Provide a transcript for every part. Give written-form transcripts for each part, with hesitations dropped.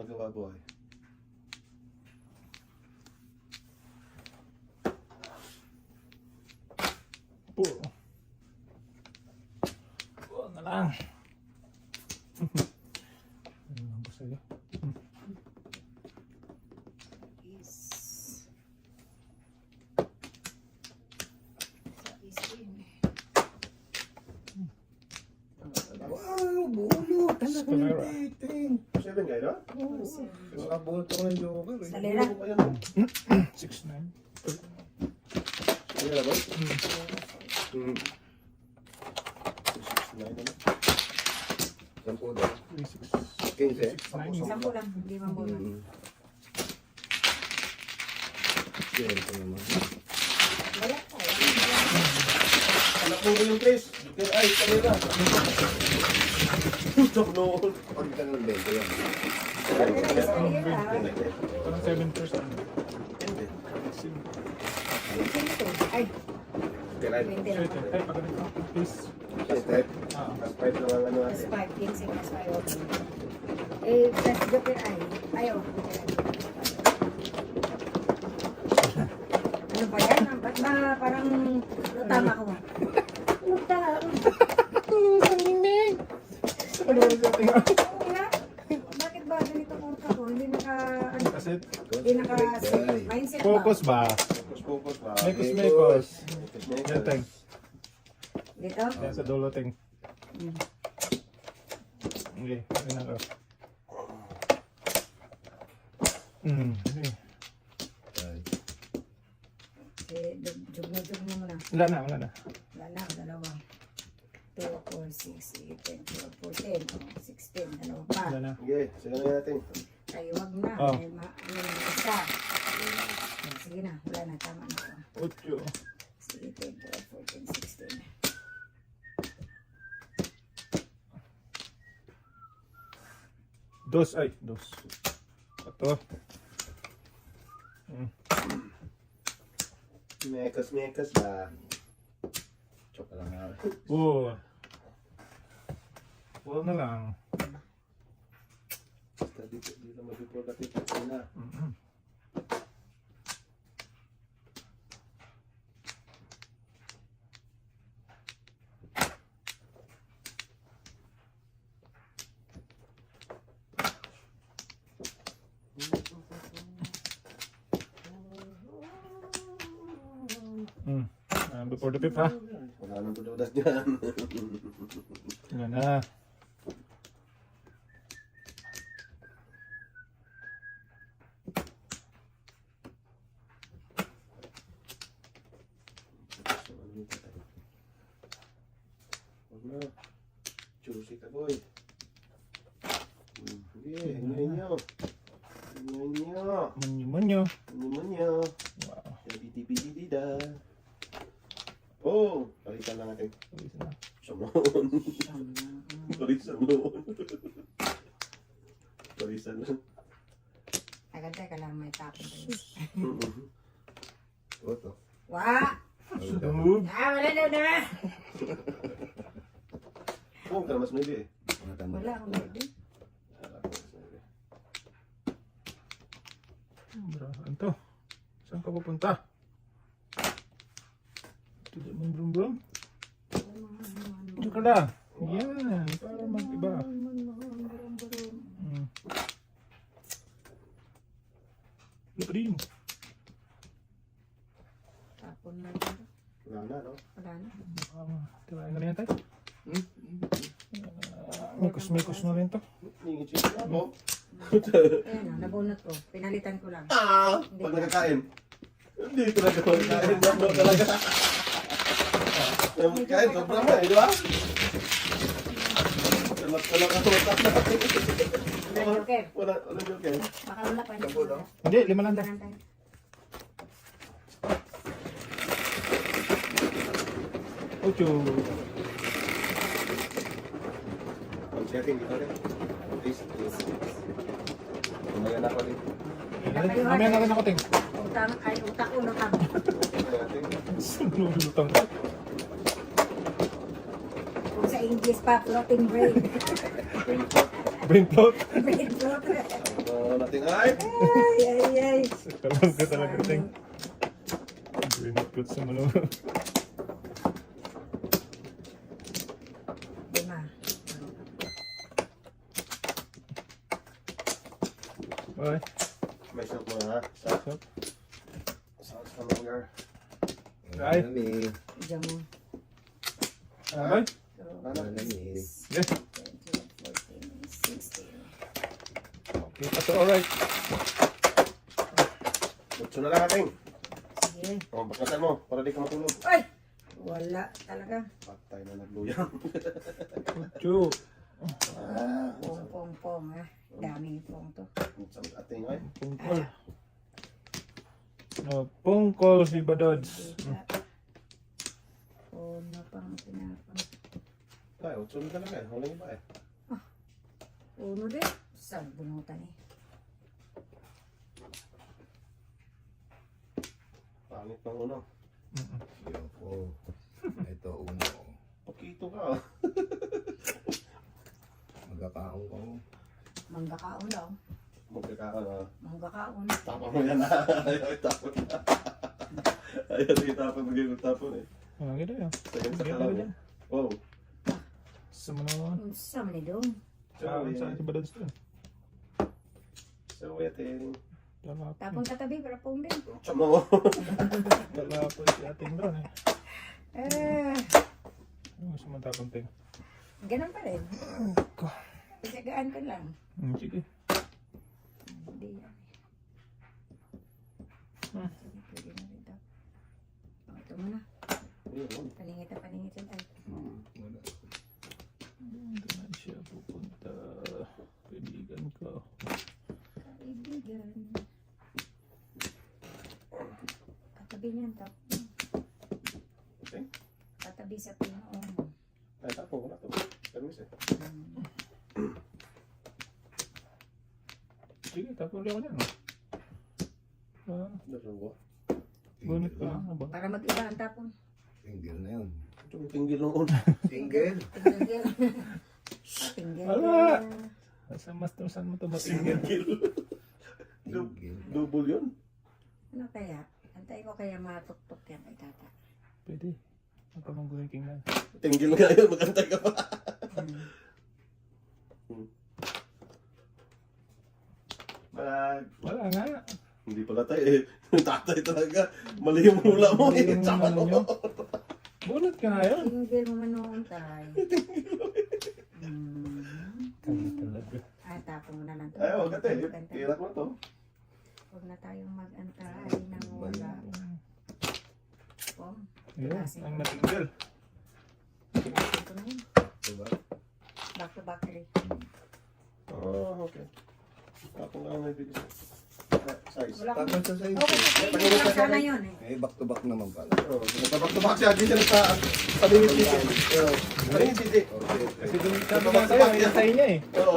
magawa buhay. Puro. Puro na lang. Ano lang po sa'yo? Wow, bulot! Camera. Dating! 7 kayo, no? Nakabuhat ako ng joker eh. Salera. 6'9". Salera ba? 6'9" ano? 10 daw. 3'6". 15? 6'9". Sampu lang, hindi man bunot. Yan ito naman. Wala tayo. Anak mo yung Chris. Ay, kanila. Putok noon. Pag ka ng 20 yan. Parang 7%. Ay, Kailan? 20 lang. Ay, pagkalit ako. Please. Step. Ah. As 5 na lang ano Plus natin. 5, 15 plus 5. Eh, plus joker ay. Ayaw. Ano ba yan? Ba't ba parang tama ko? Uta. Ano ba sa tingin? Bakit ba ganito kurta ko? Hindi naka, ano, Kasit. hindi naka mindset ba? Focus ba? Focus ba? Mekos. Yan, Teng. Dito? Yan sa dulo, Teng. Okay, yun na lang. Okay. Jug mo muna. Wala na, wala na. Wala na, dalawa. 2, 4, 6, 8, 10, 12, 14, 16, dalawa pa. Wala na. Sige, sige na natin. Ay, wag na. Oh. Ay, isa. Sige na, wala na, tama na ako. 8. Sige, 10, 12, 14, 16. Dos, ay, dos. Ito. Mekas ba? Chok lang nga. Bull. Bull na lang. Dito mag-productive na. Before the fifth, ha? Wala nang tulodas dyan. Yan na. Huwag na. Juicy ka, boy. Sige, hingayin nyo. Hingayin nyo. Manyo-manyo. Hingayin nyo. Wow. Didi-didi-dida. Oh, palitan lang natin. Ulis na. Samon. Palisan noon. Palisan lang. Teka lang, may tapon tayo. Oto. Wah! Move. Ah, wala na! Oh, ka mas maybe eh. Wala akong baby. Bro, ano? Saan ka pupunta? Tidak mo brum brum. Dito ka lang. Yan, para mag-iba. Look rin. Tapon na dito. Wala na, no? Wala na. Tirahin na rin yan tayo. Mikos-mikos na rin to. Ningit siya ako. Ayan o, nabunot ko. Pinalitan ko lang. Pag nagkakain. Hindi ko na gawin kain. Nabunot talaga. Kain, sobrang mo eh, di ba? Talak ako. Wala joker. Wala joker. Baka wala pa. Hindi, 5 lang tayo. Tayo. Ocho. Pag-setting dito rin. Please. Kumayan ako rin. Mamaya na rin ako, Ting. Utang, ay utak ulo tang. Sinulutang ka. Kung sa English pa, floating brain. Brain float. Brain float. Ang natin ay. Ay. Kalang ka talaga, Ting. Brain float sa malo. Lima. Bye. May shot mo ha. Sa longer. Ay. Diyan mo. Bye. Yes. Yes. 14, 16. Okay, that's alright. Butso na lang ating. Sige. O, bakatan mo para di ka matulog. Ay! Wala talaga. Patay na nagluyang. Chu. Pong ha. Daming pong to. Sa ating ay. Pungkol. Pungkol si Badods. Ano pang pinapang. Ay, butso na talaga eh. Walang iba eh. Uno din. Saan bunutan eh. Pangit ng uno. Yoko. Ito, uno. Pakito ka. Magkakaon ko. Manggakaon daw. Magkakaon ha. Manggakaon. Tapon mo yan ha. Ayaw itapon na. Ayaw itapon. Magiging tapon eh. Ganda yun. Second sa Ganda kalaw. dyan. Wow. Sa mga... Unsa man ni dong. Saan si Badods doon? So, wetin. Tapon katabi para pong din. Chamo. Wala po si ating doon eh. Ano gusto mo tapon, Ting? Ganun pa rin. Isagaan ko lang. Sige. Hindi yan. Pwede na rin daw. Ito muna. Paningit tayo. Wala. Doon na siya pupunta. Kaibigan ko. Kaibigan. Katabi niyan tap. Okay. Katabi sa Pinoon. Ay, tapon ko na to. Permis eh. Sige, tapon ulit ako dyan. Dalawa. Gunit pa lang. Ano ba? Para mag-iba ang tapon. Tinggil na yun. Yung tinggil ng uno. Tinggil? Tinggil. Tinggil. Wala. Saan mo ito matingin? Tinggil. Double yun. Ano kaya? Antay ko kaya matuktok yan kay tata. Pwede. Ang pamanggunin king lang. Tinggil nga yun. Magantay ka pa. Wala nga. Hindi pala tayo eh. Yung tatay talaga. Mali yung hula mo eh. Mali yung Tsaka ano nyo. Bunot ka na yun. Tinggil mo man noon tayo. Kami talaga. Tapon mo na lang ito. Ay, huwag ka tayo. Tira ko to. Huwag na tayong mag-antay ng wala. Pong. Yun, ang natinggal. Ito na yun. Diba? Back to back rin. Oh, okay. Ako nga may bigay. Size. Wala Tapos sa size. Okay, tingin lang sana yun eh. Eh, back to back naman pala. Oh, nagtabak-tabak siya. Di siya nagpa-palingit dito. Palingit dito. Okay. Kasi doon sabi nga sa'yo, inatay niya eh. Oo.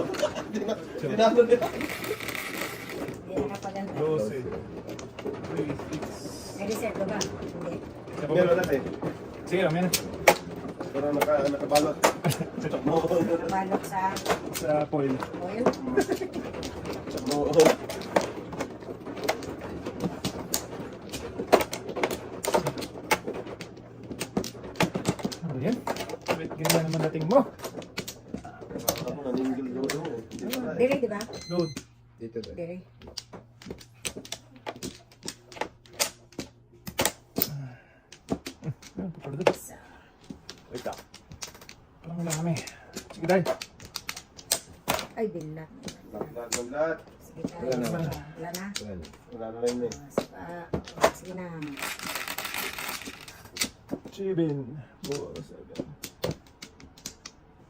Dinalo nila. Hindi na napaganda. 12. 3, 6. May reserve ba? Hindi. Meron natin. Sige, may na. Pero nakabalot. Tsamo. Balok sa Sa foil. oil. Tsamo. Ano yan? Wait, ganyan naman dating mo. Ako naninggil doon. Hindi pala eh. Diri, di ba? Load. Dito tayo. Diri. Ano, papalit. Isa. Wait up. Parang wala kami. Sige, dahil. Ay, bilat. Lahat. Sige na. Wala na. Wala na. Well, Wala na rin eh. Sige na. Chibin. Buo, 7.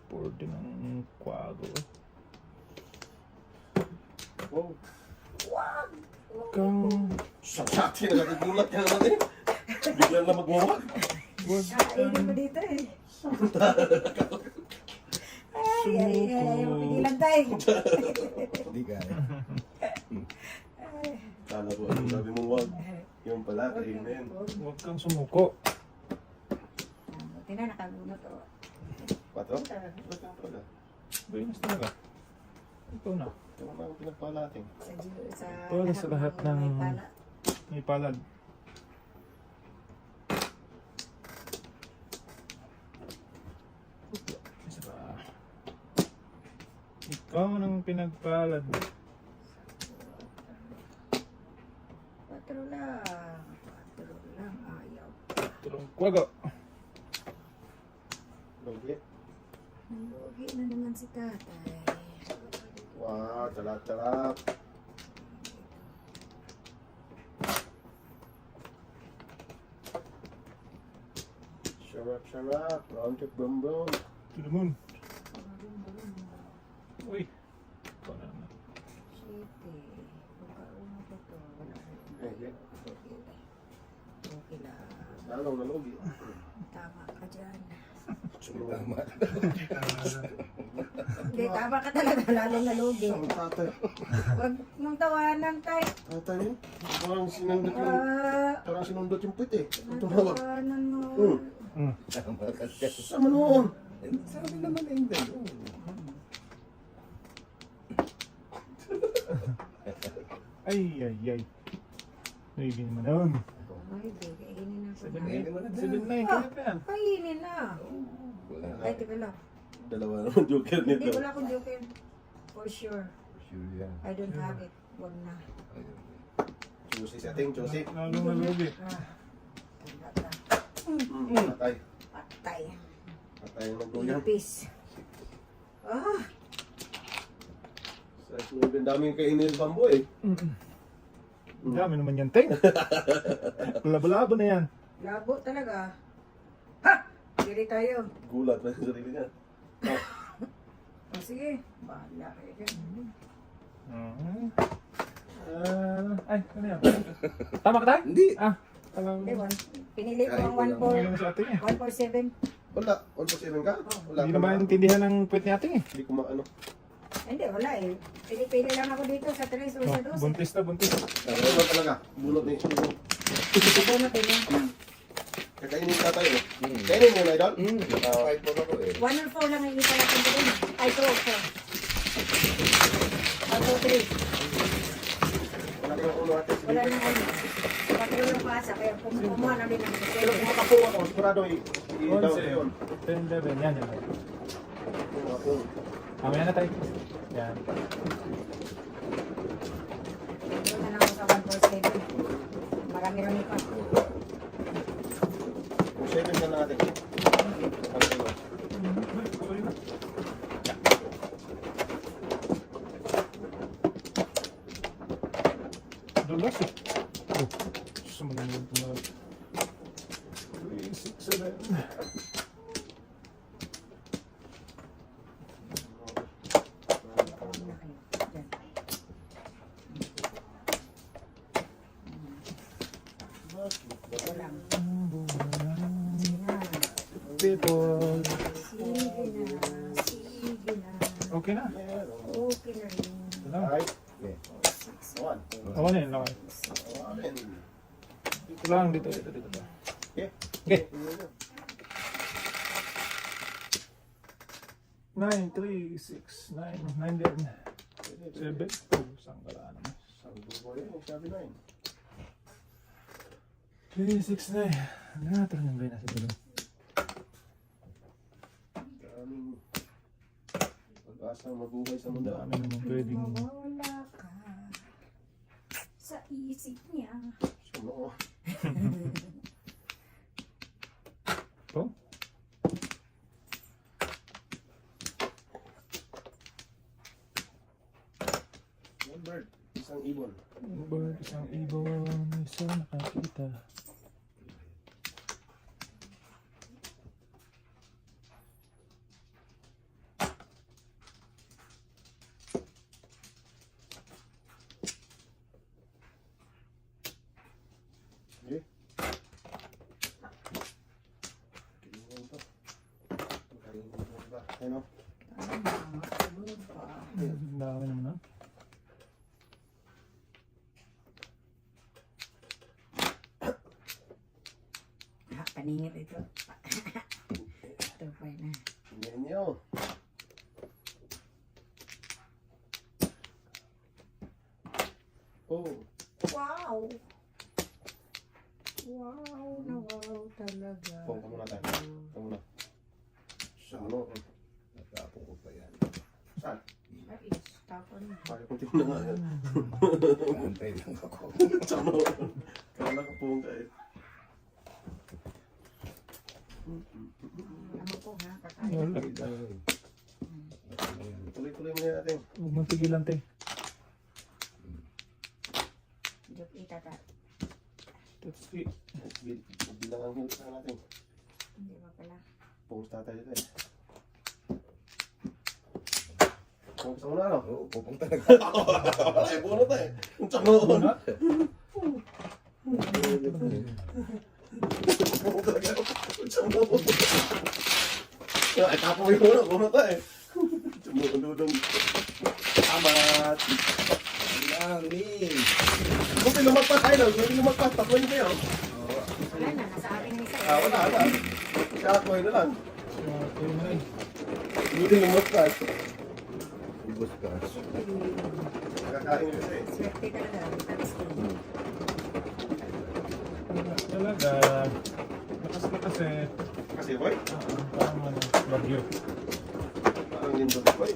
40 ng kwago. Wow. Kang... Sa atin, nakagulat ka naman eh. Biglang na magwawag. Kainin mo dito eh. Ay, pigilan tayo. hindi kaya. Kala ko, ano sabi mo wag. Yung pala, kainin. Huwag kang sumuko. Buti na, nakagunot o. 4? Ba't yung pala? Venus talaga. Ito na. Ito na ang pinagpala natin. Para sa lahat ng may pala. may palad. Isa pa. Ikaw nang pinagpalad. 4 lang. 4 lang. Ayaw. Tulong kwago. Lugi. Lugi na naman si tatay. Wow, talap-talap. Sarap. Round trip, boom, boom. To the moon. Uy. Ikaw na naman. Siyete. Pagkauna ko to. Wala Eh, rin. Okay lang. Lalo na lugi. Tama ka dyan. Tama. Hindi, tama ka talaga. Lalong nalugi. Ang tatay. Huwag mong tawanan kay. Tatay yun. Parang sinundot yung puwit eh. Ang tumawag. Tawanan mo. Tama ka siya. Sama noon. Sabi naman na hindi. Ay. Maybe naman doon. Ay, kainin na ako. 7-9. Kaya pa yan. Kainin na. Wala. Ay, teka lang. Dalawa naman joker Hindi, nito. wala akong joker. For sure. Sure yan. I don't have it. Wag na. Ayun. Chusi sa ating, chusi. Lalong nalugi. Tanda ka. Patay. Patay. Patay ang nagtuyang. Ipis. Ah! Sa sunod, daming kainin bambo eh. Ang dami naman yan, Teng. Labo-labo na yan. Labo talaga. Ha! Kiri tayo. Gulat na sa sarili niya. O sige. Bahala kayo dyan. Ay, ano yan? Tama ka tayo? Hindi. Alam Hindi, pinili ko ang Kahit wala. 147. mo sa ating eh. 147. Wala. 147 ka? Wala. Hindi ka na maintindihan ng puwet ni ating eh. Hindi ko maano. Hindi, wala eh. Pili-pili lang ako dito sa 3 o sa 12. Buntis na buntis. Sabi naman talaga. Bulot ni Sumo. Ito na pili. Kakainin ka tayo. Kainin mo na idol. Kahit po ako eh. 104 lang ang ipala natin doon. Ay, 204. 103. Wala kang ulo ate. Wala nang ano. Patro ng pasa, kaya kumuha na din ang Pero kung makapo ako, sigurado i-down ko yun. 10-11. Yan. Kung makapo. Mamaya na tayo. Yan. Doon na lang ako sa 147. Marami-rami pa. Kung 7 na natin. Ano yun? Dulas eh. Oh. Sumunod na. 3, 6, 7. Ito lang. People. Sige na. Okay na. Okay na rin. Ito na. Right. Okay. 1. Ako na yun. Okay. Dito lang. Dito. Okay. Okay. 9, 3, 6, 9, 9 din. 7. Oh, saan ka lang naman. Sabi ko yun, sabi na yun. 3, 6, 9. Natin yung gaya nasa dulo. Daming pag-asang mabuhay sa mundo. Dami naman pwedeng. Mawala ka sa isip niya. Sumo. Ito. One bird, isang ibon. Bird, isang ibon, isang nakakita. Okay. Kilingan to. Makalimut mo ba? Ano? Tama, tulog pa. Dami naman na. Paningit ito. Ito pa na. Tingnan niyo. Oh. Wow! Wow na wow talaga. Pong ka muna tayo. Ka muna. Sa Ano? natapong ko pa yan. Saan? Ay, tapon mo. Kaya kung tingnan nga yan. Kaantay lang ako. Ano? Kala ka pong ka eh. Ano po ha? Kakain. Wala. Tuloy-tuloy mo yan natin. Huwag mong tigilan, te. Joke itata. Tutsi. Bilang ang hilsa natin. Hindi ba pala? Pusta tayo dito eh. Kung gusto mo na ano? Oo, pupunta na. Ay, puno tayo. Ang tsangon. Puno talaga. Ang tsangon. Ay, tapo mo yung puno tayo. Tsangon-dudong. Tamat. Langin. Kung lumagpas tayo lang, kung lumagpas, tapuin kayo. Wala na, nasa akin na isa eh. Wala. Kakakuhin na lang. Okay na eh. Hindi lumagpas. Ubus ka. Nakakain kasi. Swerte talaga. Tapos Wala talaga. Lakas-lakas eh. Kasi, boy, Parang ano, bagyo. parang lindot, boy.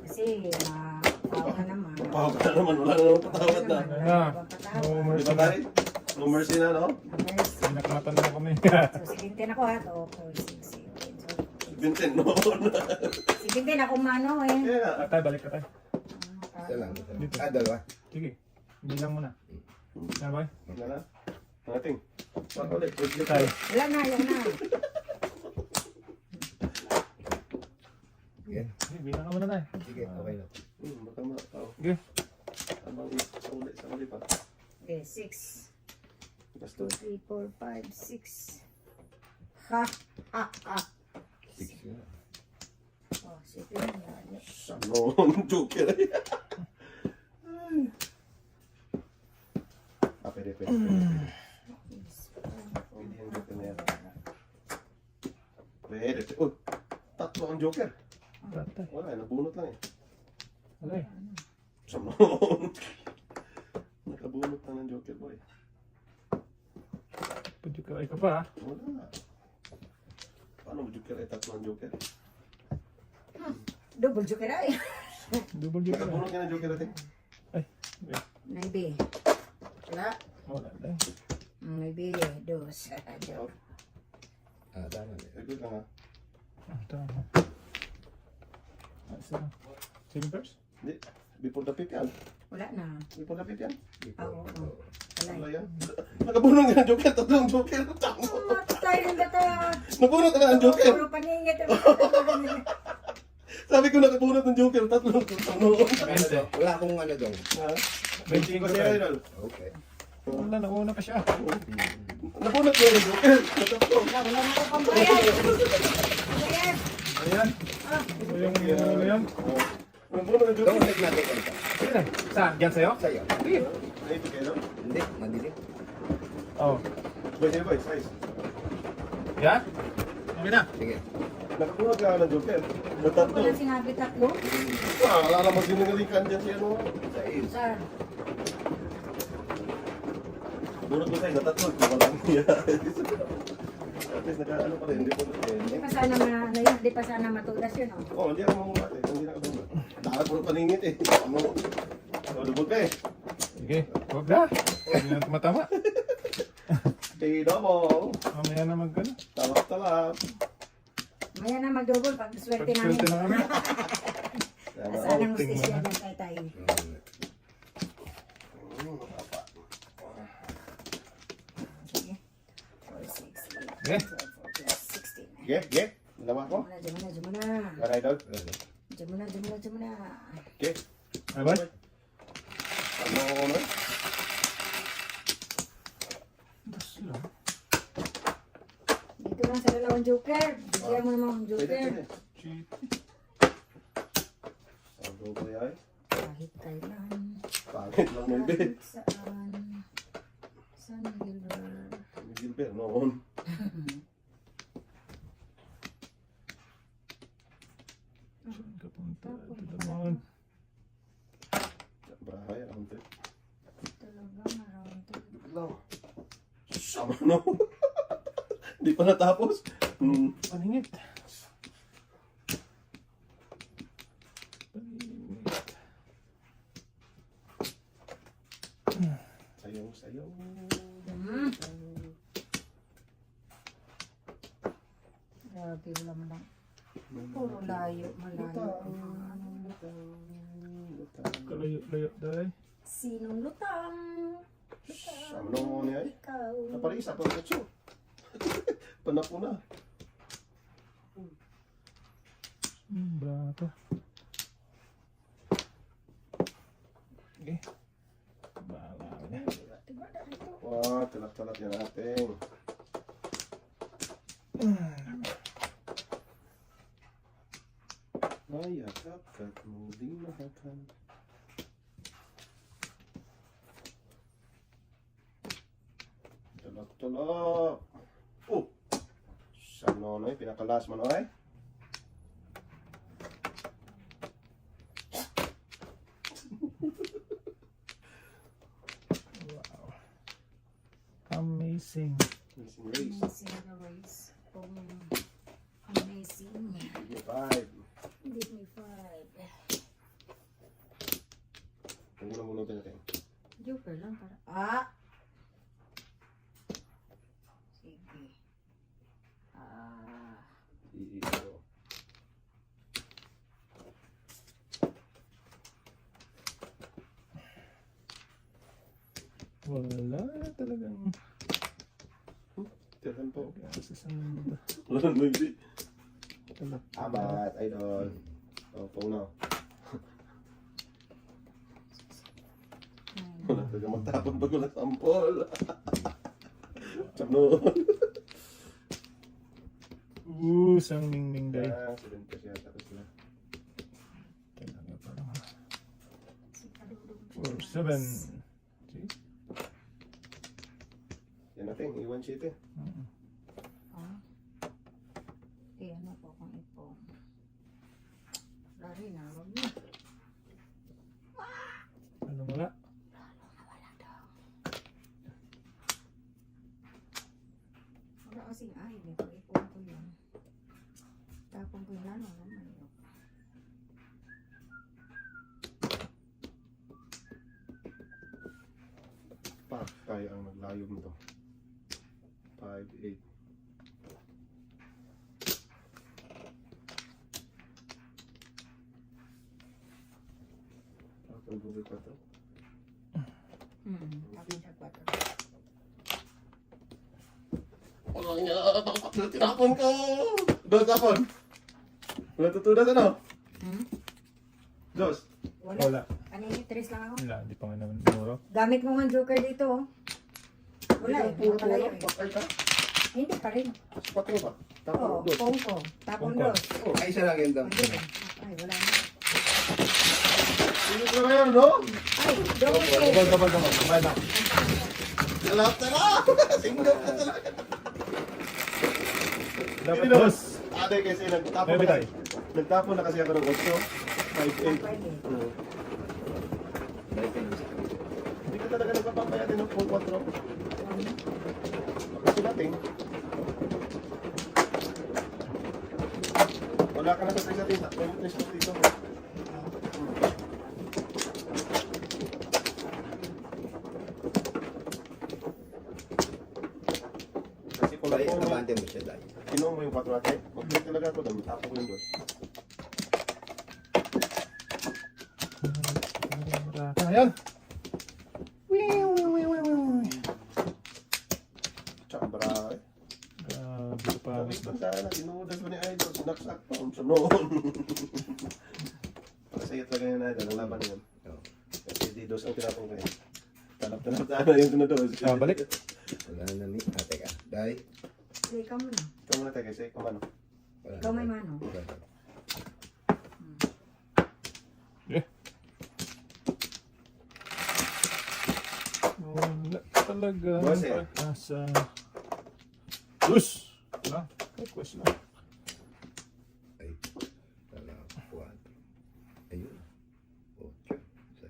kasi maawa ka naman. Pahaw ka na naman, wala na naman patawad na. Kaya, no Di mercy ba na. tayo? No mercy na, no? Pinakamatan na kami. So, sigintin ako ha. 2, 4, 6, 7. Vincent, no? Sigintin ako mano eh. Kaya, Atay, balik ka tayo. Isa lang. Dito. Dalawa. Sige. Bilang mo na. Na ba? wala na. Nating. Wag ulit. Ulit Tayo. Wala na, yun na. Sige. Sige, bilang ka muna tayo. Sige, okay na. Baka makataw. Sige. Abang sa uli pa. Okay, 6. Basta. 2, 3, 4, 5, 6. Ha, ha, ha. Six na. Oh, sipin mo yan. Sanon, joker. Pwede. Pwede yung joker na yan. Pwede. Oh, tatlo ang joker. Atay. Wala, nabunot lang eh. Wala eh. Sanon. Nakabunot lang ng joker, boy. Pwede ka, ay ka pa ha. Wala. Paano mo joker ay tatlo ang joker? Double joker ay. Double dito ka. Nakabunot ka ng joker natin. Maybe. Wala. Wala tayo. Maybe. 2. Joke. Ah, tama na. Good lang ha. Ah, tama. Ah, isa lang. Saving first? Hindi. Before the pip yan. Wala na. Before the pip yan. Oo. Wala. Wala yan. Nakabunot ka ng joker. Tatlong joker. Tama. Tayo ng data. Nabunot ka na ng joker. Puro paningit. Sabi ko nakabunot ng joker. Tatlong joker. Wala akong ano doon. Ha? 25 Kasi tayo. idol. Okay. Wala, nauna pa siya. Nabunot ko ng joker. Tatlo. Wala na ako pambayad. Pambayad. Ayan. Ito yung ano yan. Nabunot ng joker. Don't take natin kanta. Sige. Saan? Diyan sa'yo? Sa'yo. Sige. Naipit kayo, no? Hindi, madilim. Oo. Boy, sa'yo boy. Size. Yan? Okay na. Sige. Nakabunot ka ng joker. Na tatlo. Wala sinabi tatlo. Alala mo sinungalingan dyan si ano. Sa'yo. Saan? Bunot mo tayo na tatlo. Walang niya. At least naka-ano pa rin. Hindi po Hindi pa sana ano yun. Hindi pa sana matudas yun. Oh. Oo, hindi ako mamulat eh. Hindi nakabunot. Dapat puro paningit eh. Ano? Lubog ka eh. Sige. Huwag na. Hindi na tumatama. Stay double. Mamaya naman ka na. Talap-talap. Maya na mag-double pag swerte namin. Pag-swerte na kami. Saan ang hostisya ng tay-tay? Sige. 4, 6, 8, Okay. 12, 14, 16. Ge, ge. Dalawa ko. Diyan mo na. Para idol. Diyan mo na. Ge. Abay. Ano ko na? Dito lang sa dalawang joker. Bigyan mo naman ang Pwede, joker. pwede. Sabi ko yan. Kahit kailan. Pangit lang may bed. Kahit saan. San Gilbert. silver noon. Saan ka punta? Ito naman. Brahay, ang ito. Talaga, maroon to. Lang. Sama no. Hindi pa natapos. Paningit. Paningit. Sayong, sayong. Grabe, wala mo lang. Puro layo, malayo. Kalayo-layo dahil. Sinong lutang? Sama no niya eh. Ikaw. Naparisa pa ang kutso. Panapo na. Bata. Okay. Bahala ka na. Diba na ito? Wah, talak-talak yan natin. Mayakap at muling mahakan. Talak-talak. Oh! Sa nonoy, pinakalas mo noy. Wow. Amazing. Missing race. Amazing na race. Amazing. Give me 5. Give me 5. Ang gulong-gulong natin. Joker lang para. Ah! Sige. Ah. Ito. Wala talagang Tiyan po. kasi sa mundo. Wala na hindi. Talak. Abat, idol. Oh, pau na. Wala talaga magtapon pag wala sampol. Ano? Sang mingming day. 7 kasi yata ko sila. Talaga parang Si Padudong. 4-7. See? Yan natin, iwan sheet eh. Ah. Eh, ano po kung ipong. Wala rin ah. Wag na. Ano wala? Wala daw. Wala kasing ay. May pag-ipong ko yun. Tapong ko yun lalo naman yun. Pak, tayo ang naglayo nito. 5, 8. Ang buhay pa to. Tapos sa 4. Wala niya, tinapon ko! Dos, tapon! Wala tutudas ano? Dos. Wala. Wala. Kanina 3 lang ako. Wala, hindi pa nga naman tinuro. Gamit mo nga joker dito. oh. Wala eh. Puro Nakalayo tulog, eh. patay ka. Hindi pa rin. Patay ba? Tapon, Oo, dos. pongko. Tapon Pongko. dos. Ay, isa lang yun daw. Hindi. Ay, wala na. Hindi ko na ngayon, no? Ay, joker. Kapal. Kapal na. Galap na na! Singgap na talaga. Dapat dos. Ate, kasi nagtapon Maybe na, tayo. nagtapon na kasi ako ng 8. 5, 8. Pwede. Hindi ka talaga nagpapapaya din ng 4. Kasi natin. Wala ka na sa 3 natin. May 3 dito. Kasi kung Ay, ako, abante mo siya dahil. kinuha mo yung 4 natin, mag-break talaga ako doon. Tapo ko yung 2. Ayan. Tsaka baray. Grabe ka pa. Tapos doon sana, inuudas mo ni Idol. Sinaksak pa. Ang sunoon. Pagkasaya talaga yun, Idol. Ang laban yun. Oo. Kasi di dos ang tinapong kayo. Tanap-tanap sana yung tunados. Balik. Wala na ni ate ka. Dahil. Sige, ikaw muna. Ikaw muna tayo kasi ikaw ano. Wala Ikaw na. may mano. Wala. Wala talaga. Boss, eh. Pag-asa. Plus! Wala. Request lang. Ay, wala. 4. Ayun. 8. 6.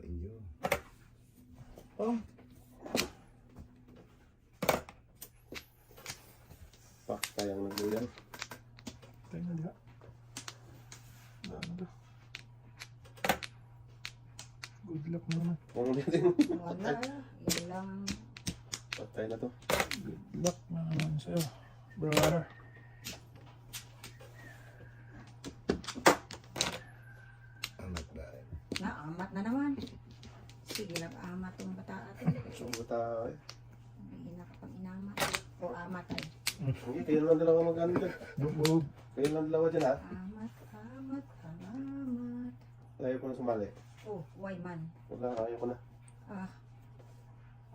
Inyo. Oh, Paktay ang nagbuyan. Tayo na diha. Ano ba? Good luck naman. Kung din. wala. Yun lang. Paktay na to. Good luck naman sa'yo. Brother. Amat dahil. Naamat na naman. Sige lang, amat tong bata atin. So, tayo. May ina ka pang inamat. O amat ay. Hindi, kayo lang dalawa mag-ano dyan. Bubog. Kayo lang dalawa dyan ha. Amat, amat, amat. Ayaw ko na sumali. Oh, why man? Wala, ayaw ko na. Ah.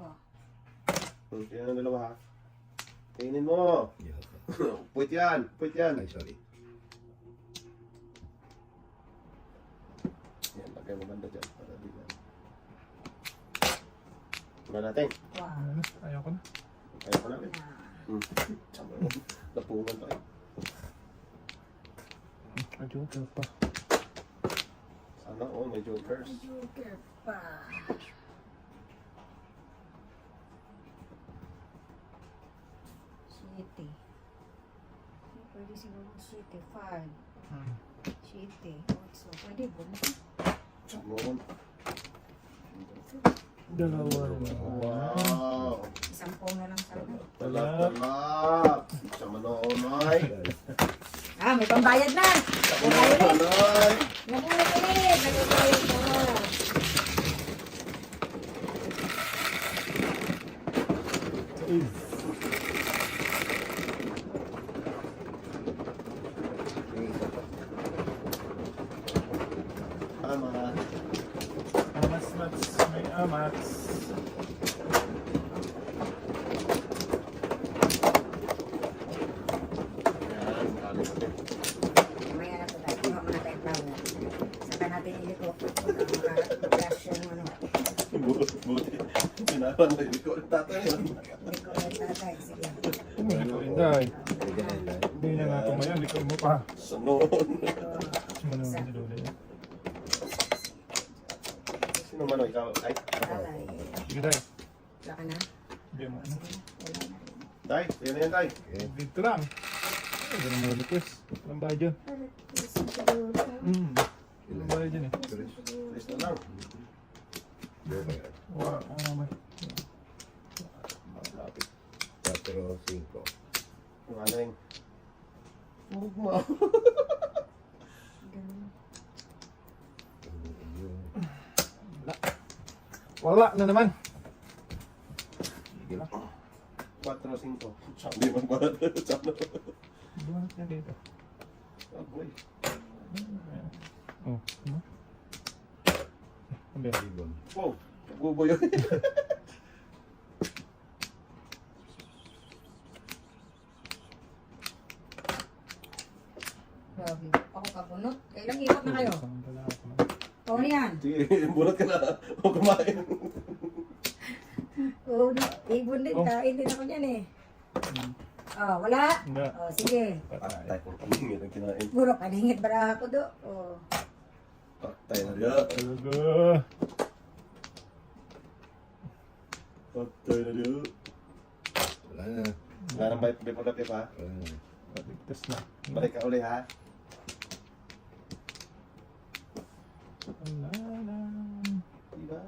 Oh. Kayo lang dalawa ha. Kainin mo. Yeah. Puwit yan. Puwit yan. Ay, sorry. Yan, lagay mo banda dyan. Para di yan. Wala natin. Wow. Ano na? Ayaw ko na. Ayaw ko natin. Na. Sama mo. Napungan tayo. May joker pa. Sana all may jokers. Joker pa. City. Pwede siguro City 5. City. So, pwede ba? Sama mo. Dalawa. Wow. Isang pong na lang sana. Talat. Sama na onay. Ah, may pambayad na! Pambayad na! Onay. Nabulat ulit! Nagpapayad na! Yung isa pa. Tama. Amats, mats. May amats. Yan, alis natin. Mamaya na po tayo. Kuha muna tayo flower. Saka natin iliko. Maka-flash yung ano. Buti. Pinawan mo yung record. Tatay yun. Iliko ulit tatay. Sige. Hindi ko inday. Pwede na yun. Hindi na nga tumayan. Likod mo pa. Sanon. Ano naman si Lula yan? Sino man o ikaw? Ay. Tatay. Sige tayo. Wala ka na? Hindi mo ano. Sige na. Wala na rin. Tay, yan na yan tay. Okay. Dito lang. Ay, ganun mo request. Walang bayad dyan. Walang bayad dyan eh. Please na lang. Joker. Wow, ano naman. 4, 5. Yung ano yung... Huwag mo. Ganun. Wala na naman. Sige. 4, 5. Sabi mo ba? Sabi mo. Buhat na dito. Oh, boy. Oh, ano? Ano yan? Ibon. Wow. Bubo yun. Grabe. Ako kabunot. Kailang ikot na kayo? Isang dala ako na. O, ano yan? Sige, bunot ka na. Huwag kumain. Oo, ibon din. Oh. Kain din ako dyan eh. Oh, wala? Hindi. Oh, sige. Patay kung kamingin ang kinain. Puro kaningit bara ako do. Oh. Patay na diya. Talaga. Patay na diya. Wala na. Wala nang bipagapip ha. Wala na. Paligtas na. Balik ka uli ha. Wala na. Diba?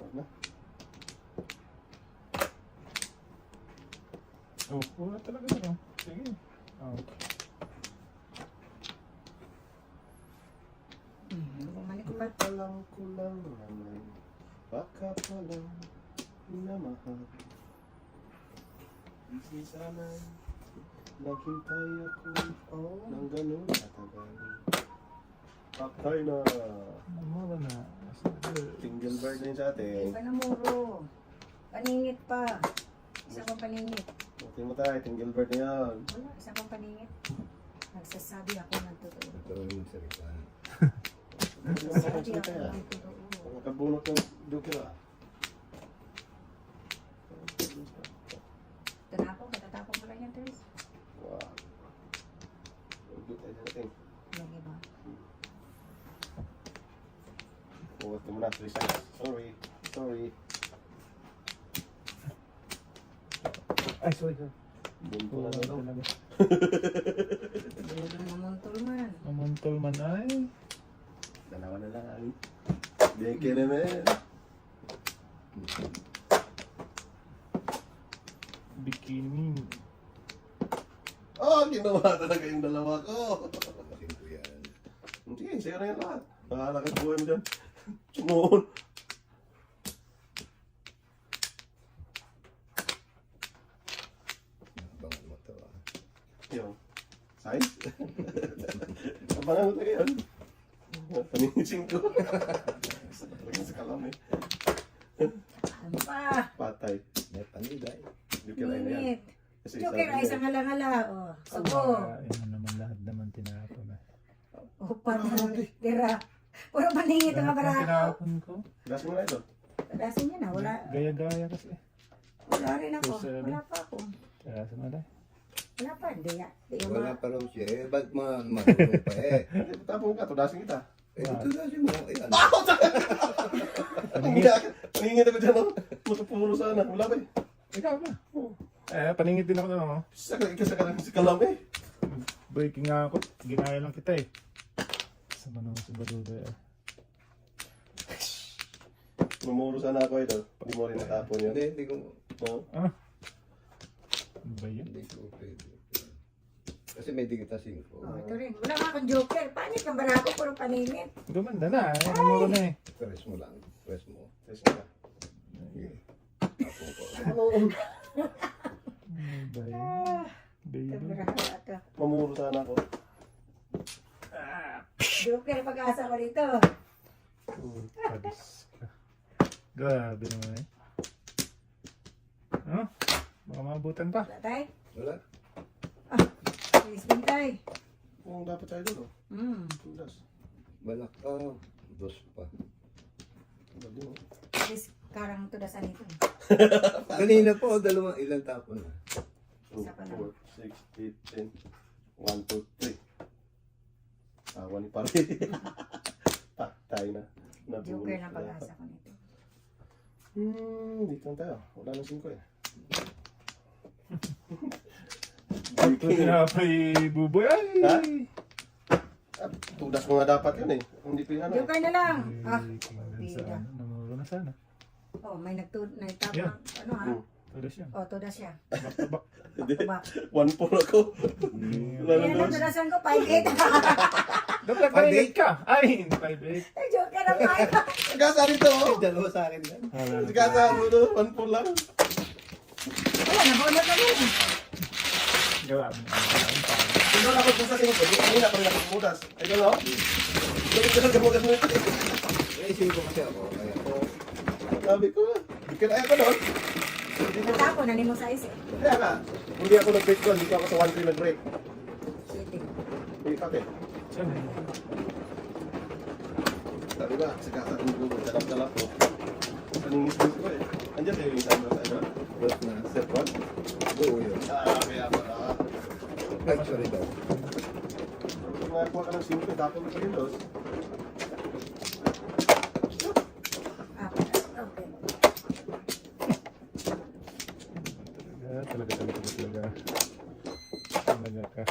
Huwag na. Oh, wala talaga na. Sige. Oh. Bumalik pa. Alam ko lang naman. Baka palang minamahal. Hindi sana naghintay ako ng ganun katagal. Patay na. Wala na. Sige. Single bird na yun sa Hindi atin. pa namuro. Paningit pa. Isa pang paningit. Buti mo tayo, single bird na yan. Wala, isa pang paningit. Nagsasabi ako ng totoo. Ito yung salita. Hindi mo Nagsasabi ako nakakita yan. ng totoo. Makabunot ng joker ah. Katatapon mo lang yan, Tris. Wow. Good ay natin. Lagi ba? Huwag mo na 3 sides. Sorry. Ay, sorry, sir. Bunto na Talaga. daw. Hindi lang namuntol man. Mamuntol man ay. Dalawa na lang. Beke naman. Bikini. Oh, ginawa talaga yung dalawa ko. Singko yan. Hindi, sa'yo na yung lahat. Bahala ka buhay mo dyan. Sumuon. Abangan mo ito ah. Yun. Size? Abangan mo tayo yun. Paningising ko. Talagang sa kalam eh. Ano pa? Patay. May panilay. Joker ay na yan. Minit. Kasi Joker ay isang halangala. O, subo. Ayun naman lahat naman tinapon na. Upan na. Tira. Puro maningit ang Lahat ng barako. tinapon ko. Gas mo na ito. Padasin niya na. Gaya-gaya kasi. Wala rin ako. Yes, Wala pa ako. Kaya sa nalay. Wala pa. Hindi ya. Di yung Wala mga... pa raw siya eh. Ba't matulong pa eh? Hindi, tapong ka. Tudasin kita. Eh, ito na siya mo. Ayan. Paningit ako dyan. Matupuro sana. Wala ba eh? Ikaw na. Paningit din ako na ako. Isa ka lang si kalam eh. Breaking nga ako. Ginaya lang kita eh. Sama naman si Baduda eh. Mamuro sana ako ito. Hindi mo rin natapon yun. Hindi ko. No? Ano ba yan? Hindi ko pwede. Kasi may digit na singko. Oh, ito rin. Wala nga akong Joker. Panit ang barako. Puro paningit. Gumanda na. Namuro na eh. Press mo lang. Press mo. Test mo na. Sige. Tapong ko. Oo. Ano ba yan? Baby. Ito barako ito. Mamuro sana ako. Joker pag-asa ko dito. Padis ka. Grabe naman eh. Ano? Baka maabutan pa. Wala tayo. Wala. Please bintay. Kung dapat tayo doon, oh. Tudas. Balak ka. Dos pa. Dali mo. Please karang tudasan ito. Kanina po, dalawang ilang tapon na. 2, Isa pa lang. 4, 6, 8, 10. 1, 2, 3. Tawa ni pare. Patay na. Joker na pag-asa ko nito. Dito na tayo. Wala na 5 eh. Ito tinapay buboy. Ay! Ha? Tudas mo nga dapat yun eh. Hindi pa yung ano eh. Joker na lang. Ah. Sana. Namuro na sana. Oh, may nagtapang. Yeah. Ano ha? Tuloy siya. Oh, tudas siya. Bak-bak. Hindi. Back. 1-4 ako. Wala na Yan ang doon. tudasan ko. 5-8. Dapat paningit ka. Ay, hindi 5-8. Ay, Joker ang 5. Gasa rito oh. Dalawa sa akin yan. Gasa mo doon. 1-4 lang. Wala, nabunod na rin. Grabe na. Tingnan ako sa 5. Hindi na pa rin ako kumudas. Ay gano'n? Ganun ka lang kamudas mo ito. Eh, singko kasi ako. Kaya po. Sabi ko. Kaya ko doon. Natapon na ni mo sa isa. Kaya nga. Hindi ako nag-break doon. Hindi ako sa 1-3 nag-break. Sige. Hindi kapit. Saan? Sabi ba, sa kasa kong gugulat, talap-talap ko. Paningis ko eh. Andiyan tayo yung time na tayo. Dos na. Step 1. Buo yun. Kaya ba? Ay, sorry daw. Kung nakakuha ka ng 5, tapos mo pa rin dos. Okay. Talaga. Talaga ka.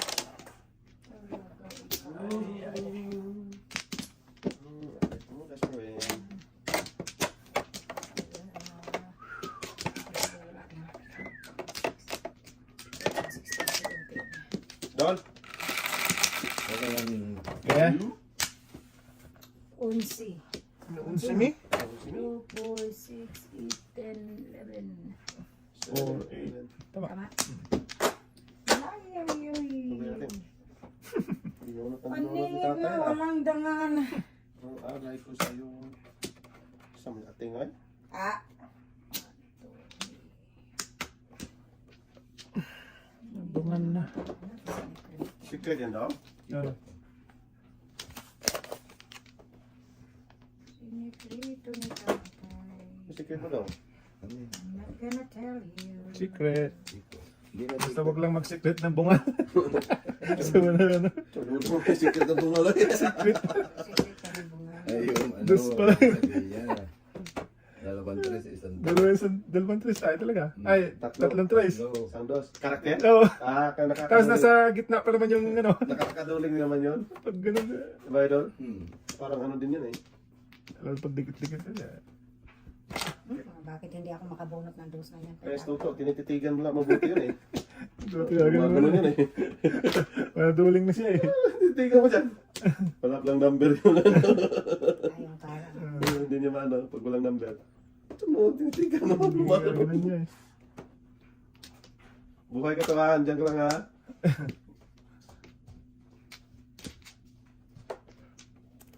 That's right. Don? Kailangan Kaya? 11. Unsa mi? 2, 4, 6, 8, 10, 11. 4, 8. Tama. Tama? Ay. Paningit na, walang dangan. Ang alay ko sa'yo. Sa mga tingay. Ah, Bungan na. Secret yan daw. Oo. Siniprito ni tatay. Secret mo daw. Ano yan? I'm not gonna tell you. Secret. Hindi na Basta wag lang mag-secret ng bunga. Gusto mo na ano. Tulungan mo may secret ng bunga. Secret ka rin bunga. Ayun, ano. Dos pa. Sabi niya. Dalawang tres, isang Dalawang trace tayo talaga. Ay, Tatlo. tatlong trace. Hello. Isang dos. Karakter? Oo. Kaya Tapos nakakaduling. nasa gitna pa naman yung ano. Nakakaduling naman yun. Pag ganun. Diba, Idol? Hmm. Parang ano din yun eh. Alam, pag dikit-dikit na siya. Bakit hindi ako makabunot ng dos na yan? Kaya Tuto, tinititigan mo lang mabuti yun eh. Dati Mga agad ganun yun naman. eh. Duling na siya eh. Tinitigan mo dyan. Wala lang number yun. Ayong parang. Hindi niya maano pag walang number. Ito mo, tinitigan mo. Ganun niya eh. Buhay ka tawahan, dyan ka lang ha.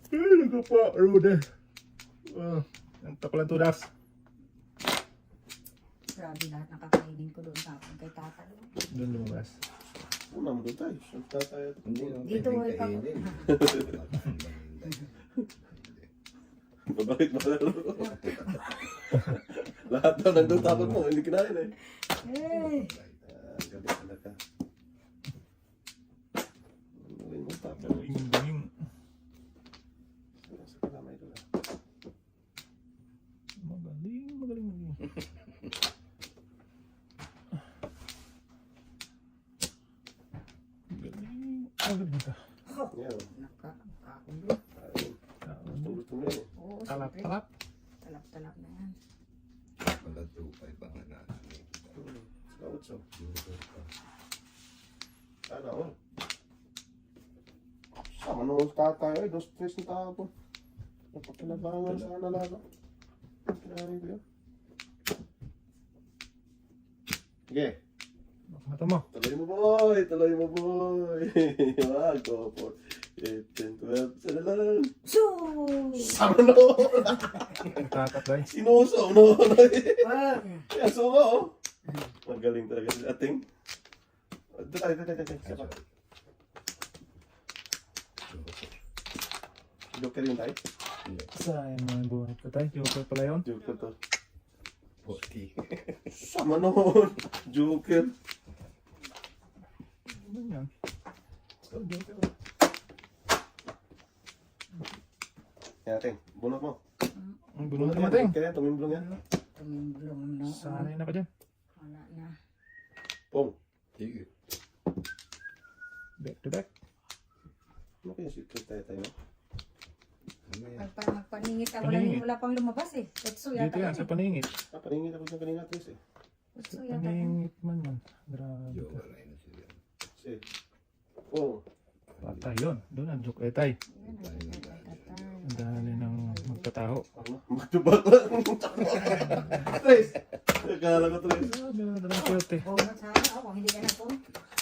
Ay, naku po, Rude. Ang tapalan tudas. Grabe lahat ng kakainin ko doon sa kay tatay. Doon lumabas. Una mo doon tayo. Santa tayo. Hindi na Dito, pwedeng wala pa. kainin. Babalik mo lang. Lahat na nandun tapon mo, hindi kinain eh. Hey! Gabi talaga. Galing mo tapon. Galing. Sa kalamay doon ah. Magaling. Galing dito. Yan. Nakakakulo. Ayun. Gusto mo yan eh. Oo, Talap, siyempre. talap. Talap na yan. Wala tupay pa nga na. Kautso. Sana all. Sama nung tatay ay, dos tres na tapon. Napapalabangan sana laga. Kinari ko yun. Sige. Mata mo. Tuloy mo boy! Tuloy mo boy! Wag, go for 8, 10, 12, sana lang. So! Sama no! Nagtatapay. Sinuso no! Wag! Kaya suka oh! Magaling talaga si ating. Tayo. Sapa. Joker yun tayo? Sayang mga buhat ko tayo. Joker pala yun. Joker to. Poti. Sama noon! Joker! Ano yan? Oh, Joker. Kaya ating, bunot mo. Ang bunot naman tayo. Kaya tumimblong yan. Tumimblong no. Sanay na ka dyan. Wala na. Pong. Sige. Back to back. Ano kaya secret tayo? Ano yan? Magpaningit ako Paningit. lang wala pang lumabas eh. Utso Dito yata yan, sa paningit. Paningin ako dyan kanina, Tris eh. Utso Sa yata. paningit man yan. Grabe Yo, ka. wala na sila. Kasi, Pong. Patay yun. Doon ang joke etay. Yan ang tatay. Ang dali ng magtataho. Ano? Matubak lang. Tris! Akala ko, Tris. Grabe na dalang kwerte. Oo, sana ako kung hindi ka na po.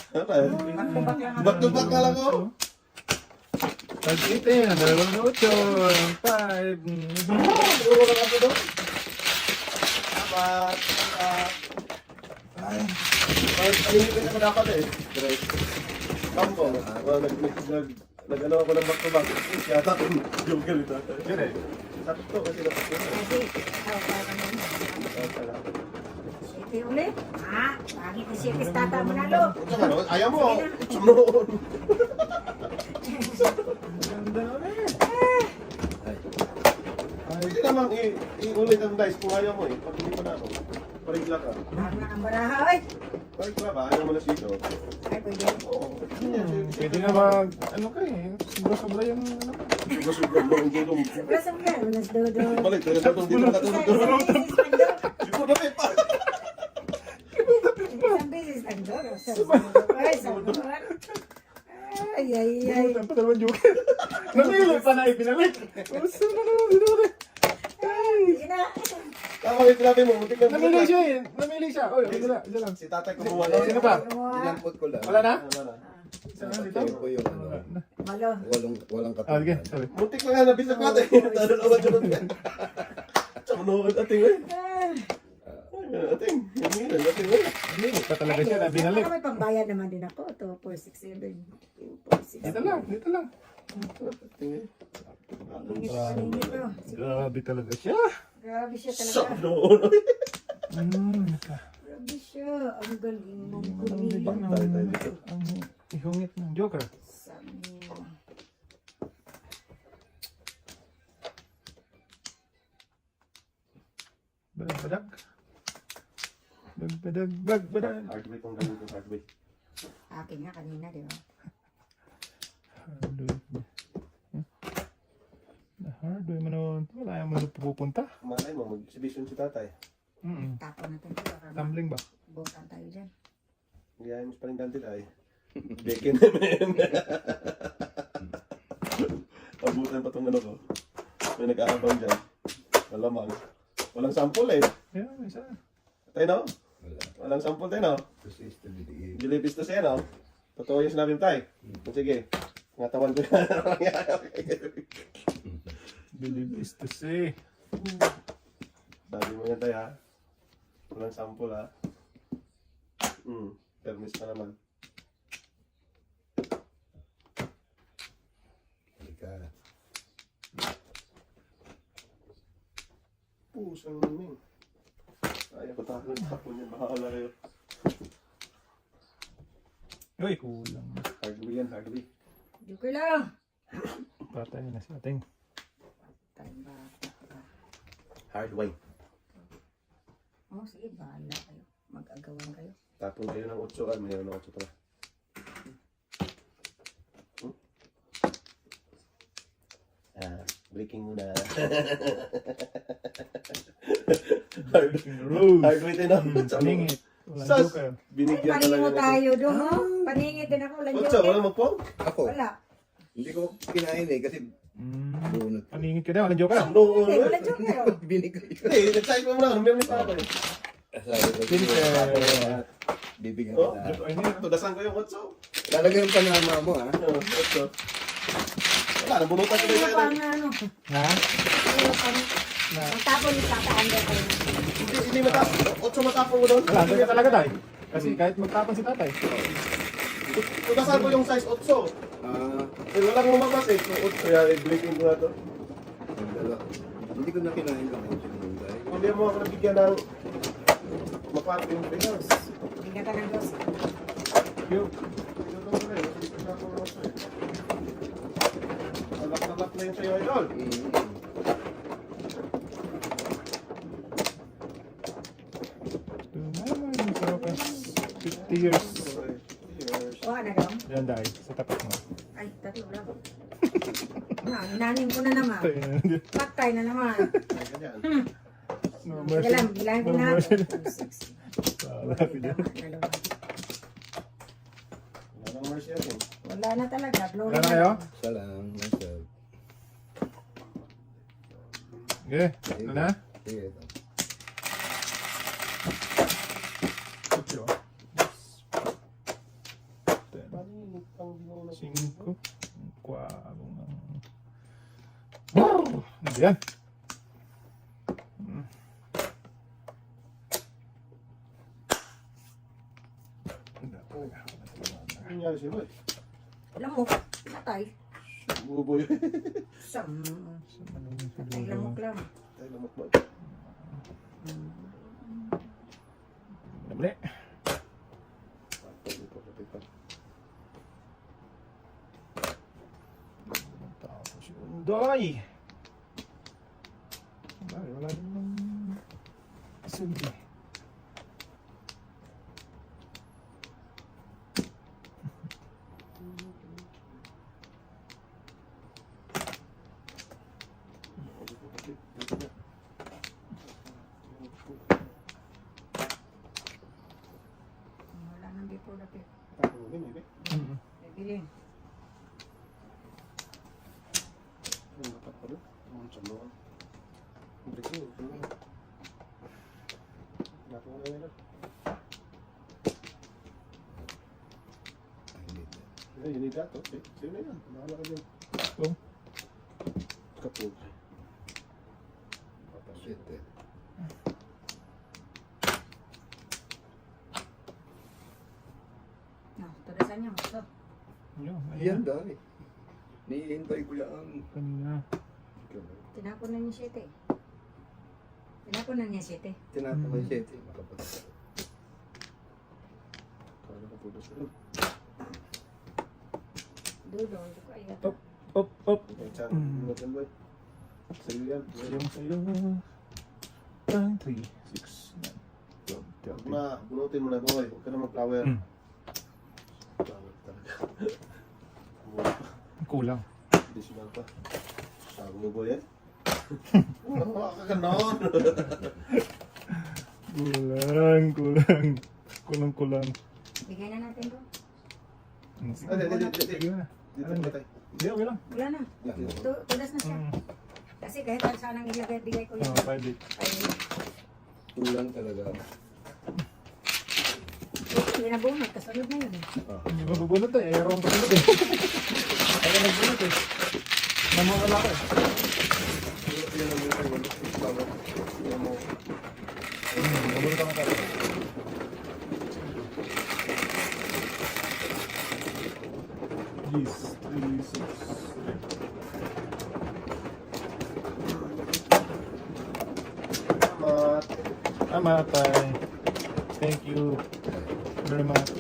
Ano eh? Back-to-back lang ako. Back-to-back ka lang ako. Pag-itin, ang 2, 5. Puro lang ako doon. Salamat. Paningin ko na dapat eh. Tris. Kampo. Nag-ano ako ng back-to-back. Yata kung Joker ito. Yun eh. Sakto kasi dapat yun. Kasi, tawag ka naman. Siyete ulit. Ah, bakit na siyete tata manalo? Ayaw mo. Sumunod. Ganda na eh. Pwede namang i-ulit ang dice kung ayaw mo eh. Pag hindi pa na ako. Parigla ka. Bago na ang baraha, oy. Parigla ba? Ayaw mo na sito. Ay, pwede. Oo. Pwede na mag, ano ka eh, sobra-sobra yung ano. Suga-suga mo ang gulong. Rasam ka, unas dodo. Balik, pero sa itong dito katulog. Siguro na pa. Isang beses ang dodo. Ay, sabon. Ay, ay, ay. Butan pa naman joker. Namili pa na ibinalik. Gusto na naman binalik. Ay, ina. Tama yung sinabi mo. Muntik na Namili siya eh. Namili siya. Oy, isa lang. Si tatay kumuha na. Sino pa? Inampot ko lang. Wala na? Wala na. Isa na dito. Ito po yung ano. Malo. Walang Ah, sige. katunan. Sorry. Muntik na nga nabisag natin. Talo na ba dyan? Sumunod ating eh. Ating. Hindi na ating eh. Namili pa talaga siya na binalik. May pambayad naman din ako. Ito, 467. Dito lang, dito lang. Ating eh. Paningit to. Grabe talaga siya. Grabe siya Sa talaga. noon. Grabe siya. Ang galing mong Tayo kunin. dito. Ang ihungit ng Joker. Sabi niya. Bagbadag. Bagbadag, bagbadag. Hardway tong gamit yung hardway. Akin nga kanina, di ba? Hardware. Na hardware mo noon. Wala yung mga pupunta. Malay mo, mag-exhibition si tatay. Tapon natin ito. Baka Tumbling ba? butan tayo dyan. Ngayon pa rin gantil ay. Beke naman. Abutan pa tong ano ko. May nag-aabang dyan. Malamang. Walang sample eh. Yeah, isa. Tayo no? Wala. Walang sample tayo no? Kasi is to believe. Bilibis to siya no? Totoo yung sinabi mo tayo. Sige. Ngatawan ko yan. Believe is to say. Sabi mo yan tayo ha. Walang sample ha. Permis pa naman. Halika. Pusang naming. Ayaw ko tapon yan. Bahala kayo. Uy, kulang. Hardway yan, hardway. Joker lang. Patay na si ating. Tayong bata ka. Hardway. Oh, sige, bahala kayo. Mag-agawan kayo. Tapon kayo ng 8 mayroon ng 8 pala. Breaking muna. Rose. Hardway tayo na. Paningit. Walang Sas! Joker. Binigyan Paningin talaga. tayo doon, oh. Paningit din ako. Walang 8, joker. walang magpong? Ako, Wala. hindi ko kinain eh kasi bunot. Paningit ka na, walang Joker. Noon. Hindi, walang joker. Oh. Binigay ko. Hey, nag-type mo muna. Meron pa ako. Sabi ko, bibigyan Oh, kita. Ay, niya. tudasan ko yung 8. Lalagyan pa ng mama mo ha. 8. Wala, nabunutan ko na Ano pa yun. ang ano? Ha? Ano pa? Ang tapon yung tataanda ko. Hindi matapon. 8 matapon mo doon. Wala, doon ka talaga tayo. Kasi kahit magtapon si tatay. Tudasan ko yung size 8. Eh, walang lumabas eh. So, 8. Kaya i-breaking ko na to. Hindi ko na kinain lang ako sinunday. Hindi mo ako nabigyan ng maparte yung pinags. Bigyan ka ng dos. Yo. Alak na yun sa'yo, idol. Tumaman yung Joker. 50 years. Kuha na daw. Yan dahil, sa tapat mo. Ay, tatlo lang. Inanim ko na naman. Tayo na yun. Patay na naman. Ay, ganyan. No Sige mercy. lang, bilangin ko No na. mercy. 2, 6. Wala, pili. Wala nang mercy natin. Wala na talaga. Glory Wala na kayo? Isa lang. Nasa. Okay, ano na? Sige ito. Ocho. Ten. 5. 4. Wow! Ano yan? Ano nangyari sa'yo, boy? Alam mo, patay. Buboy. Sam. Patay lamok lang. Tayo lamok ba? Dali. Tapos yung doy. Wala din silbi. Wala nang before na pit. Bibilin. Hindi dato. Sino na yan? Bahala ka dyan. Oh. Kapag. Shit eh. No, tudasan niya. Ito. Yun, Yan dahil. Nihintay ko yan. Kanina. Tinapon na niya 7. Tinapon na niya 7. Tinapon ko yung 7. Makapag. Kaya nakatulog sila. Dudong, ito ko ayat. Up, up. Okay, chan. Ingat yan, boy. Sa'yo yan. Sa'yo. 10, 3, 6, 9, 12, 13. Bunutin mo na, boy. Huwag ka na mag-flower. Flower talaga. Kulang. Additional pa. Sabi mo, boy, eh? Wala ka ganon. Kulang. Bigay na natin to. Sige na. Dito mo tayo. Hindi, okay lang. Wala na. Tudas na siya. Kasi kahit saan ang ilagay, bigay ko yun. Pwede. Kulang talaga. Hindi na bunot, kasunod na yun. Hindi mabubunot eh. Ayaw pa bunot eh. Ayaw nagbunot eh. Namawala ko eh. Yan ang mga flower. Yan mo. Mabunot ako tayo. Yes, 3, 6. Amatay. Thank you very much.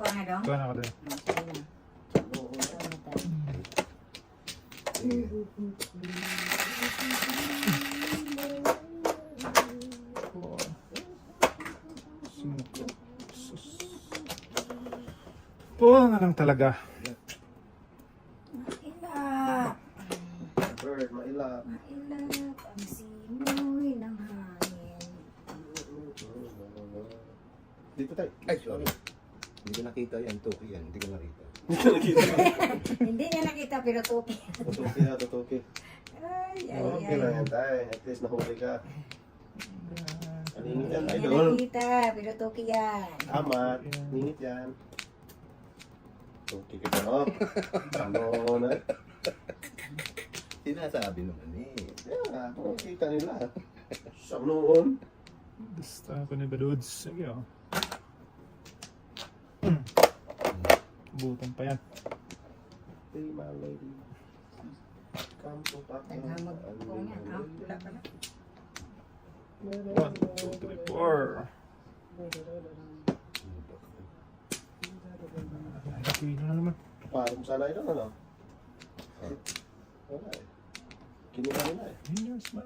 Kuha na dong. Kuha na ako din. Puha na lang talaga. Mailap. Bird, mailap. Mailap ang simoy ng hangin. Dito tayo. Ay, sorry. Hindi ko nakita yan. Tuki yan. Hindi ko nakita. Hindi niya nakita pero tuki. Tutuki na, tutuki. Ay, Okay lang yan tayo. At least nahuli ka. Aningit yan, Hindi niya idol. nakita pero tuki yan. Amat. Ningit yan. Tuki ka pa, no? Ano na? Sinasabi naman eh. Yan nga, kung kita nila. Sa noon. Basta ako ni Badudes. Sige oh. Butan pa yan. Hey, my lady. Come to Papa. Naghamag po niya. Ah, wala pa na. 1, 2, 3, 4. Ay, na naman. Parang sana ito, ano? Wala eh. Kinuha nila eh. Here's my...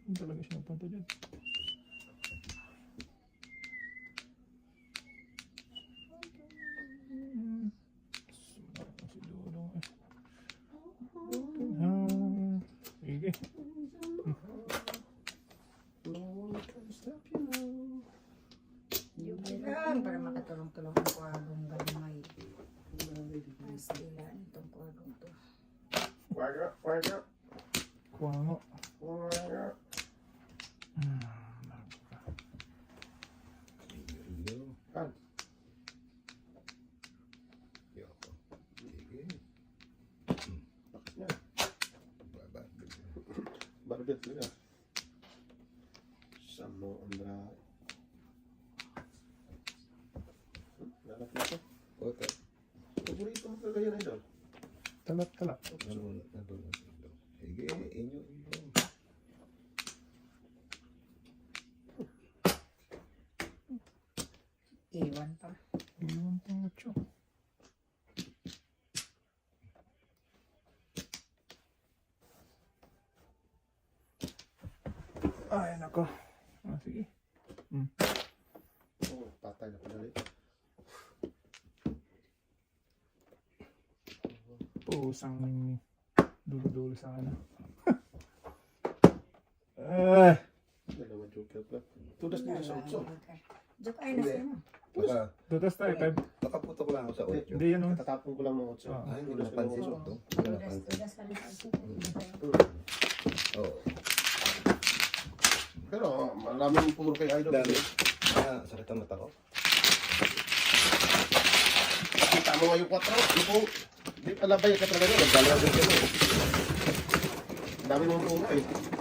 Hindi talaga siya nagpunta dyan. Si Dodong eh. Sige. Yung lang para makatulong-tulong ang kuwagong galimay. Mas dilaan itong kuwagong to. Waga, waga, Kuwango. waga. Kan? Yoko. Sige. Bakit niya? Bababig. Barbet nila. Samo, Andra. Lalap na ito. Okay. Paborito mo talaga yan, idol. Talat. Nandun. Sige, inyo. Iwan pa. Iwan pa 8. Ay, nako. Sige. Oh, patay na pala rin. Pusang dulo-dulo sa ano. Ay! Dalawa joker pa. Tudas nila sa utso. Joke ay nasa ano. Tutas tayo. Nakaputo ko lang ako sa 8. Hindi yan oh. Katatapon ko lang ng utso. Ay, hindi ko napansin ito. Hindi ko napansin. Tudas ka rin sa utso. Oo. Pero maraming puro kay Idol. Dami. Ah, sakit ang mata ko. Kita mo nga yung 4. Yung kung di pala ba yung katraga nyo, nagdalawa din kayo. Dami mong puro eh.